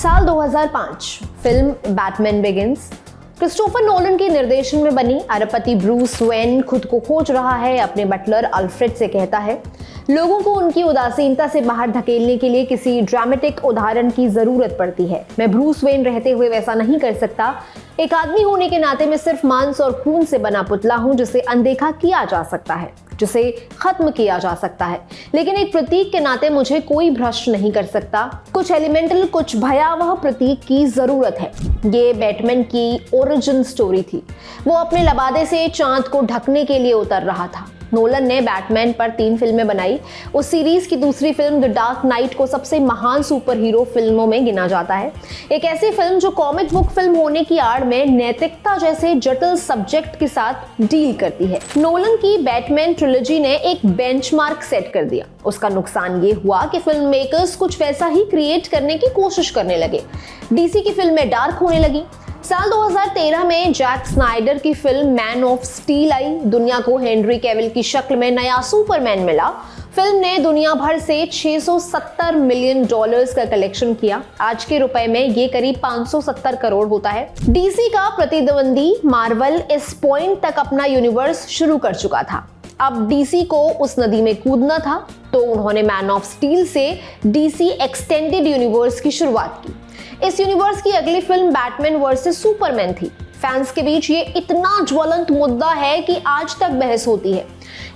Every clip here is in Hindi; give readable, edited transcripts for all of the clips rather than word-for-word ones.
साल 2005 film Batman begins Christopher Nolan के निर्देशन में बनी। अरबपति ब्रूस वेन खुद को खोज रहा है, अपने बटलर अल्फ्रेड से कहता है लोगों को उनकी उदासीनता से बाहर धकेलने के लिए किसी ड्रामेटिक उदाहरण की जरूरत पड़ती है। मैं ब्रूस वेन रहते हुए वैसा नहीं कर सकता। एक आदमी होने के नाते मैं सिर्फ मांस और खून से बना पुतला हूं जिसे अनदेखा किया जा सकता है, जिसे खत्म किया जा सकता है, लेकिन एक प्रतीक के नाते मुझे कोई भ्रष्ट नहीं कर सकता। कुछ एलिमेंटल, कुछ भयावह प्रतीक की जरूरत है। ये बैटमैन की ओरिजिन स्टोरी थी। वो अपने लबादे से चांद को ढकने के लिए उतर रहा था। नोलन ने बैटमैन पर 3 फिल्में बनाई। उस सीरीज की दूसरी फिल्म द डार्क नाइट को सबसे महान सुपर हीरो फिल्मों में गिना जाता है। एक ऐसी फिल्म जो कॉमिक बुक फिल्म होने की आड़ में नैतिकता जैसे जटिल सब्जेक्ट के साथ डील करती है। नोलन की बैटमैन ट्रिलॉजी ने एक बेंचमार्क सेट कर दिया। उसका नुकसान ये हुआ कि फिल्म मेकर्स कुछ वैसा ही क्रिएट करने की कोशिश करने लगे। डीसी की फिल्में डार्क होने लगी। साल 2013 में जैक स्नाइडर की फिल्म मैन ऑफ स्टील आई। दुनिया को हेनरी कैविल की शक्ल में नया सुपरमैन मिला। फिल्म ने दुनिया भर से $670 मिलियन का कलेक्शन किया। आज के रुपए में ये करीब 570 करोड़ होता है। डीसी का प्रतिद्वंदी मार्वल इस पॉइंट तक अपना यूनिवर्स शुरू कर चुका था। अब डीसी को उस नदी में कूदना था, तो उन्होंने मैन ऑफ स्टील से डीसी एक्सटेंडेड यूनिवर्स की शुरुआत की। इस यूनिवर्स की अगली फिल्म बैटमैन वर्सेस सुपरमैन थी। फैंस के बीच ये इतना ज्वलंत मुद्दा है कि आज तक बहस होती है।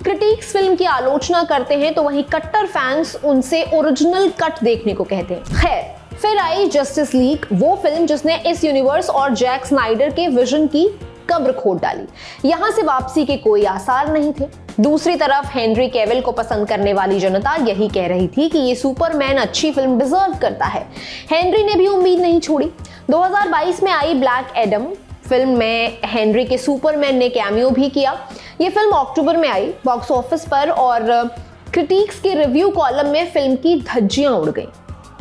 क्रिटिक्स फिल्म की आलोचना करते हैं तो वहीं कट्टर फैंस उनसे ओरिजिनल कट देखने को कहते हैं। खैर, फिर आई जस्टिस लीग, वो फिल्म जिसने इस यूनिवर्स और जैक स्नाइडर के विजन की कब्र खोद डाली। यहां से वापसी के कोई आसार नहीं थे। दूसरी तरफ हेनरी कैविल को पसंद करने वाली जनता यही कह रही थी कि ये सुपरमैन अच्छी फिल्म डिजर्व करता है। हेनरी ने भी उम्मीद नहीं छोड़ी। 2022 में आई ब्लैक एडम फिल्म में हेनरी के सुपरमैन ने कैमियो भी किया। ये फिल्म अक्टूबर में आई बॉक्स ऑफिस पर और क्रिटिक्स के रिव्यू कॉलम में फिल्म की धज्जियां उड़ गई।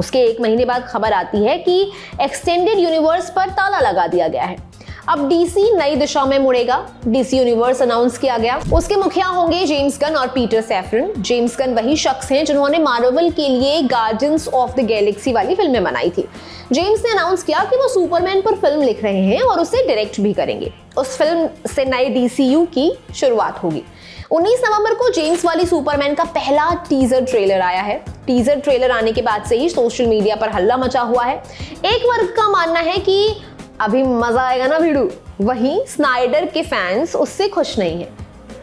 उसके 1 महीने बाद खबर आती है कि एक्सटेंडेड यूनिवर्स पर ताला लगा दिया गया है। अब डीसी नई दिशा में मुड़ेगा। डीसी यूनिवर्स अनाउंस किया गया। उसके मुखिया होंगे जेम्स गन और पीटर सैफरन। जेम्स गन वही शख्स हैं जिन्होंने मार्वल के लिए गार्डियंस ऑफ द गैलेक्सी वाली फिल्में बनाई थी। जेम्स ने अनाउंस किया कि वो सुपरमैन पर फिल्म लिख रहे हैं और उसे डायरेक्ट भी करेंगे। उस फिल्म से नए डीसीयू की शुरुआत होगी। 19 नवंबर को जेम्स वाली सुपरमैन का पहला टीजर ट्रेलर आया है। टीजर ट्रेलर आने के बाद से ही सोशल मीडिया पर हल्ला मचा हुआ है। एक वर्ग का मानना है कि अभी मजा आएगा ना भिड़ू, वहीं स्नाइडर के फैंस उससे खुश नहीं हैं।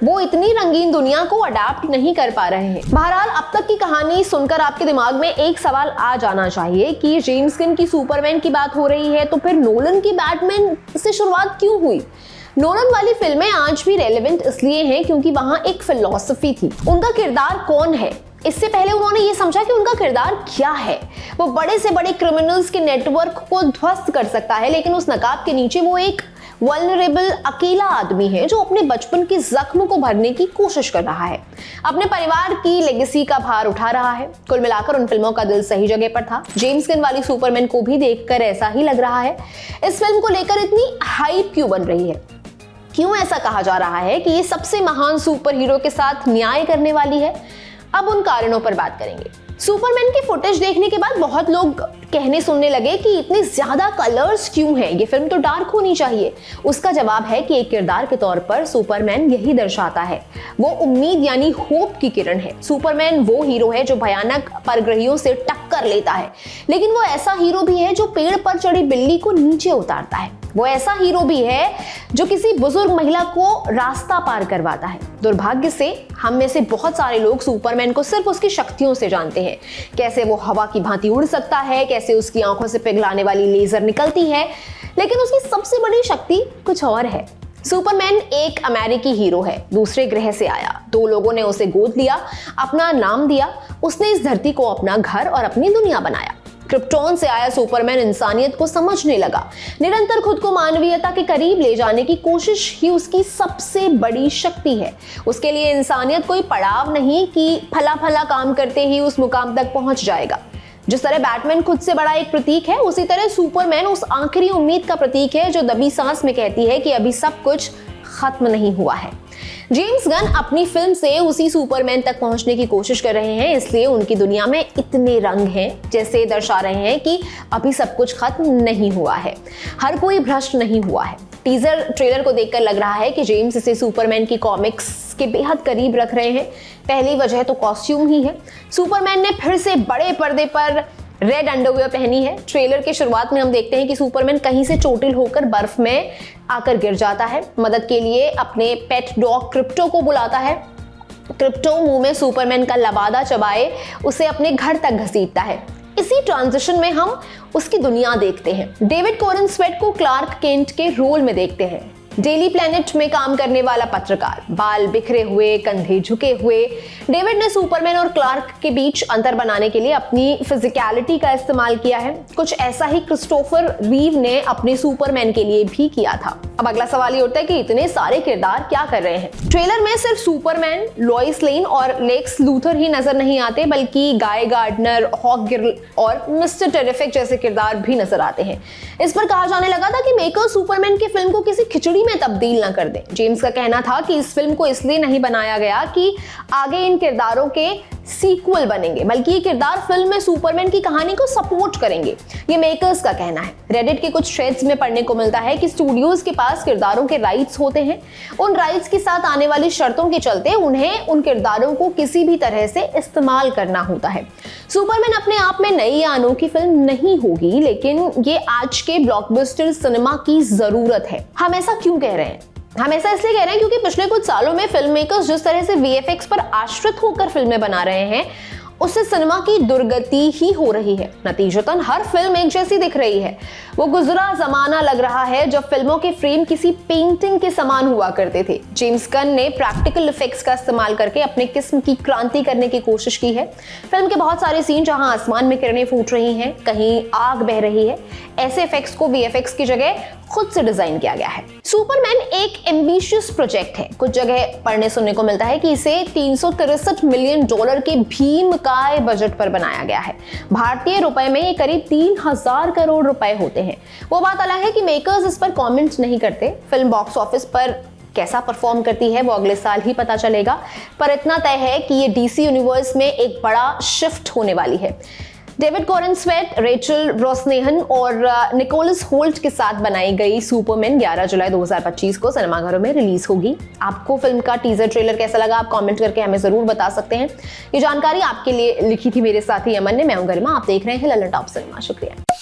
वो इतनी रंगीन दुनिया को अडाप्ट नहीं कर पा रहे हैं। बहरहाल, अब तक की कहानी सुनकर आपके दिमाग में एक सवाल आ जाना चाहिए कि जेम्स गन की सुपरमैन की बात हो रही है तो फिर नोलन की बैटमैन से शुरुआत क्यों हुई? नोलन वाली फिल्में आज भी रेलेवेंट इसलिए हैं क्योंकि वहां एक फिलॉसफी थी। उनका किरदार कौन है, इससे पहले उन्होंने ये समझा कि उनका किरदार क्या है। वो बड़े से बड़े क्रिमिनल्स के नेटवर्क को ध्वस्त कर सकता है, लेकिन उस नकाब के नीचे वो एक वल्नरेबल अकेला आदमी है जो अपने बचपन के जख्म को भरने की कोशिश कर रहा है, अपने परिवार की लेगेसी का भार उठा रहा है। कुल मिलाकर उन फिल्मों का दिल सही जगह पर था। जेम्स गन वाली सुपरमैन को भी देखकर ऐसा ही लग रहा है। इस फिल्म को लेकर इतनी हाइप क्यों बन रही है? क्यों ऐसा कहा जा रहा है कि ये सबसे महान सुपर हीरो के साथ न्याय करने वाली है? अब उन कारणों पर बात करेंगे। सुपरमैन की फुटेज देखने के बाद बहुत लोग कहने सुनने लगे कि इतने ज्यादा कलर्स क्यों हैं, ये फिल्म तो डार्क होनी चाहिए। उसका जवाब है कि एक किरदार के तौर पर सुपरमैन यही दर्शाता है। वो उम्मीद यानी होप की किरण है। सुपरमैन वो हीरो है जो भयानक परग्रहियों से टक्कर लेता है, लेकिन वो ऐसा हीरो भी है जो पेड़ पर चढ़ी बिल्ली को नीचे उतारता है। वो ऐसा हीरो भी है जो किसी बुजुर्ग महिला को रास्ता पार करवाता है। दुर्भाग्य से हम में से बहुत सारे लोग सुपरमैन को सिर्फ उसकी शक्तियों से जानते हैं, कैसे वो हवा की भांति उड़ सकता है, कैसे उसकी आंखों से पिघलाने वाली लेजर निकलती है, लेकिन उसकी सबसे बड़ी शक्ति कुछ और है। सुपरमैन एक अमेरिकी हीरो है, दूसरे ग्रह से आया। 2 लोगों ने उसे गोद लिया, अपना नाम दिया। उसने इस धरती को अपना घर और अपनी दुनिया बनाया। क्रिप्टॉन से आया सुपरमैन इंसानियत को समझने लगा। निरंतर खुद को मानवीयता के करीब ले जाने की कोशिश ही उसकी सबसे बड़ी शक्ति है। उसके लिए इंसानियत कोई पड़ाव नहीं कि फला फला काम करते ही उस मुकाम तक पहुंच जाएगा। जिस तरह बैटमैन खुद से बड़ा एक प्रतीक है, उसी तरह सुपरमैन उस आखिरी उम्मीद का प्रतीक है जो दबी सांस में कहती है कि अभी सब कुछ खत्म नहीं हुआ है। जेम्स गन अपनी फिल्म से उसी सुपरमैन तक पहुंचने की कोशिश कर रहे हैं, इसलिए उनकी दुनिया में इतने रंग हैं जैसे दर्शा रहे हैं कि अभी सब कुछ खत्म नहीं हुआ है, हर कोई भ्रष्ट नहीं हुआ है। टीजर ट्रेलर को देखकर लग रहा है कि जेम्स इसे सुपरमैन की कॉमिक्स के बेहद करीब रख रहे हैं। पहली वजह तो कॉस्ट्यूम ही है। सुपरमैन ने फिर से बड़े पर्दे पर रेड अंडरवियर पहनी है। ट्रेलर के शुरुआत में हम देखते हैं कि सुपरमैन कहीं से चोटिल होकर बर्फ में आकर गिर जाता है। मदद के लिए अपने पेट डॉग क्रिप्टो को बुलाता है। क्रिप्टो मुंह में सुपरमैन का लबादा चबाए उसे अपने घर तक घसीटता है। इसी ट्रांजिशन में हम उसकी दुनिया देखते हैं। डेविड कोरन स्वेट को क्लार्क केंट के रोल में देखते हैं। डेली प्लैनेट में काम करने वाला पत्रकार, बाल बिखरे हुए, कंधे झुके हुए। डेविड ने सुपरमैन और क्लार्क के बीच अंतर बनाने के लिए अपनी फिजिकलिटी का इस्तेमाल किया है। कुछ ऐसा ही क्रिस्टोफर रीव ने अपने सुपरमैन के लिए भी किया था। अब अगला सवाल ये उठता है कि इतने सारे किरदार क्या कर रहे हैं। ट्रेलर में सिर्फ सुपरमैन, लॉइस लेन और लेक्स लूथर ही नजर नहीं आते, बल्कि गाय गार्डनर, हॉक गिर्ल और मिस्टर टेरिफिक जैसे किरदार भी नजर आते हैं। इस पर कहा जाने लगा था कि मेकर सुपरमैन की फिल्म को किसी खिचड़ी में तब्दील ना कर दे। जेम्स का कहना था कि इस फिल्म को इसलिए नहीं बनाया गया कि आगे इन किरदारों के सीक्वल बनेंगे, बल्कि ये किरदार फिल्म में सुपरमैन की कहानी को सपोर्ट करेंगे। ये मेकर्स का कहना है। रेडिट के कुछ थ्रेड्स में पढ़ने को मिलता है कि स्टूडियोज के पास किरदारों के राइट्स होते हैं। उन राइट्स के साथ आने वाली शर्तों के चलते उन्हें उन किरदारों को किसी भी तरह से इस्तेमाल करना होता है। सुपरमैन अपने आप में नई या अनोखी फिल्म नहीं होगी, लेकिन ये आज के ब्लॉकबस्टर सिनेमा की जरूरत है। हम ऐसा क्यों कह रहे हैं? हम ऐसा इसलिए कह रहे हैं क्योंकि पिछले कुछ सालों में फिल्म मेकर्स जिस तरह से वीएफएक्स पर आश्रित होकर फिल्में बना रहे हैं, उससे सिनेमा की दुर्गति ही हो रही है। नतीजतन हर फिल्म एक जैसी दिख रही है। वो गुजरा जमाना लग रहा है जब फिल्मों के फ्रेम किसी पेंटिंग के समान हुआ करते थे। जेम्स गन ने प्रैक्टिकल इफेक्ट्स का इस्तेमाल करके अपने किस्म की क्रांति करने की कोशिश की है। फिल्म के बहुत सारे सीन जहां आसमान में किरणें फूट रही हैं, कहीं आग बह रही है, ऐसे इफेक्ट्स को वीएफएक्स की जगह खुद से डिजाइन किया गया है। सुपरमैन एक एम्बिशियस प्रोजेक्ट है। कुछ जगह पढ़ने सुनने को मिलता है कि इसे $363 मिलियन के भीमकाय बजट पर बनाया गया है। भारतीय रुपए में ये करीब 3000 करोड़ रुपए होते हैं। वो बात अलग है कि मेकर्स इस पर कमेंट्स नहीं करते। फिल्म बॉक्स ऑफिस पर कैसा परफॉर्म करती है वो अगले साल ही पता चलेगा, पर इतना तय है कि ये डीसी यूनिवर्स में एक बड़ा शिफ्ट होने वाली है। डेविड कोरन स्वेट, रेचल ब्रोसनेहन और निकोलस होल्ट के साथ बनाई गई सुपरमैन 11 जुलाई 2025 को सिनेमाघरों में रिलीज होगी। आपको फिल्म का टीजर ट्रेलर कैसा लगा, आप कमेंट करके हमें जरूर बता सकते हैं। ये जानकारी आपके लिए लिखी थी मेरे साथी अमन ने। मैं हूं गरिमा, आप देख रहे हैं ललन टॉप सिनेमा। शुक्रिया।